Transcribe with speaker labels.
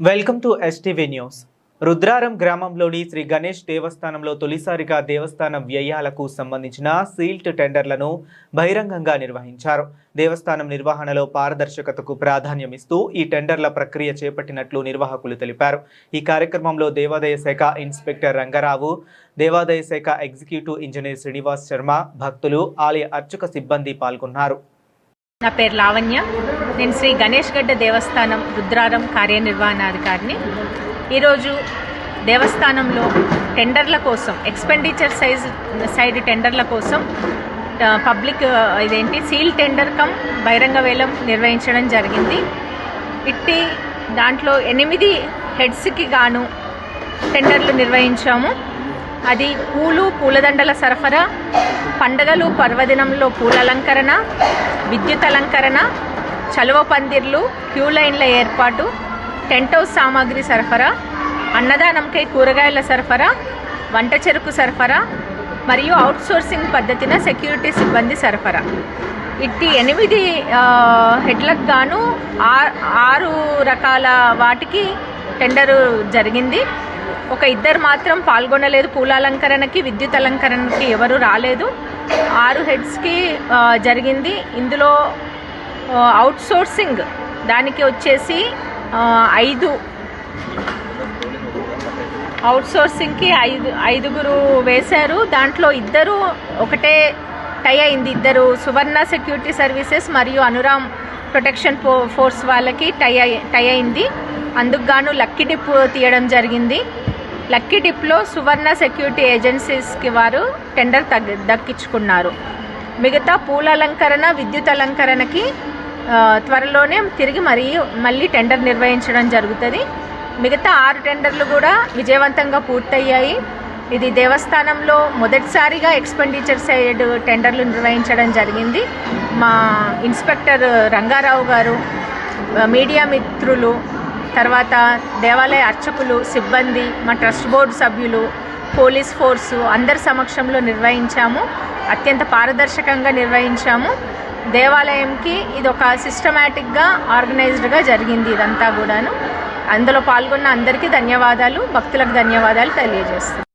Speaker 1: Welcome to STV news. Rudraram గ్రామంలోని శ్రీ గణేష్ దేవస్థానంలో తొలిసారిగా దేవస్థాన వ్యయాలకు సంబంధించిన సీల్డ్ టెండర్లను బహిరంగంగా నిర్వహించారు. దేవస్థానం నిర్వహణలో పారదర్శకతకు ప్రాధాన్యమిస్తూ ఈ టెండర్ల ప్రక్రియ చేపట్టినట్లు నిర్వాహకులు తెలిపారు. ఈ కార్యక్రమంలో దేవాదాయ శాఖ ఇన్స్పెక్టర్ రంగారావు, దేవాదాయ శాఖ ఎగ్జిక్యూటివ్ ఇంజనీర్ శ్రీనివాస్ శర్మ, భక్తులు, ఆలయ అర్చక సిబ్బంది పాల్గొన్నారు.
Speaker 2: నా పేరు లావణ్య. నేను శ్రీ గణేష్ గడ్డ దేవస్థానం రుద్రారం కార్యనిర్వహణాధికారిని. ఈరోజు దేవస్థానంలో టెండర్ల కోసం, ఎక్స్పెండిచర్ సైడ్ టెండర్ల కోసం పబ్లిక్ సీల్ టెండర్ కమ్ బహిరంగ వేలం నిర్వహించడం జరిగింది. ఇట్టి దాంట్లో 8 హెడ్స్కి గాను టెండర్లు నిర్వహించాము. అది పూలు, పూలదండల సరఫరా, పండగలు పర్వదినంలో పూల అలంకరణ, విద్యుత్ అలంకరణ, చలువ పందిర్లు, క్యూ లైన్ల ఏర్పాటు, టెంట్ హౌస్ సామాగ్రి సరఫరా, అన్నదానంకై కూరగాయల సరఫరా, వంట చెరుకు సరఫరా మరియు అవుట్సోర్సింగ్ పద్ధతిన సెక్యూరిటీ సిబ్బంది సరఫరా. ఇట్టి 8 హెడ్లకు గాను 6 రకాల వాటికి టెండరు జరిగింది. ఒక 2 మాత్రం పాల్గొనలేదు. పూల అలంకరణకి, విద్యుత్ అలంకరణకి ఎవరు రాలేదు. 6 హెడ్స్కి జరిగింది. ఇందులో అవుట్సోర్సింగ్ దానికి వచ్చేసి 5 అవుట్సోర్సింగ్కి 5 వేశారు. దాంట్లో 2 ఒకటే టై అయింది. 2 సువర్ణ సెక్యూరిటీ సర్వీసెస్ మరియు అనురామ్ ప్రొటెక్షన్ ఫోర్స్ వాళ్ళకి టై అయింది. అందుకు గాను లక్కీ డిప్ తీయడం జరిగింది. లక్కీ డిప్లో సువర్ణ సెక్యూరిటీ ఏజెన్సీస్కి వారు టెండర్ దక్కించుకున్నారు. మిగతా పూల అలంకరణ, విద్యుత్ అలంకరణకి త్వరలోనే తిరిగి మళ్ళీ టెండర్ నిర్వహించడం జరుగుతుంది. మిగతా 6 టెండర్లు కూడా విజయవంతంగా పూర్తయ్యాయి. ఇది దేవస్థానంలో మొదటిసారిగా ఎక్స్పెండిచర్ సైడ్ టెండర్లు నిర్వహించడం జరిగింది. మా ఇన్స్పెక్టర్ రంగారావు గారు, మీడియా మిత్రులు, తర్వాత దేవాలయ అర్చకులు, సిబ్బంది, మా ట్రస్ట్ బోర్డు సభ్యులు, పోలీస్ ఫోర్సు అందరి సమక్షంలో నిర్వహించాము. అత్యంత పారదర్శకంగా నిర్వహించాము. దేవాలయంకి ఇది ఒక సిస్టమేటిక్గా, ఆర్గనైజ్డ్గా జరిగింది ఇదంతా కూడాను. అందులో పాల్గొన్న అందరికీ ధన్యవాదాలు, భక్తులకు ధన్యవాదాలు తెలియజేస్తాం.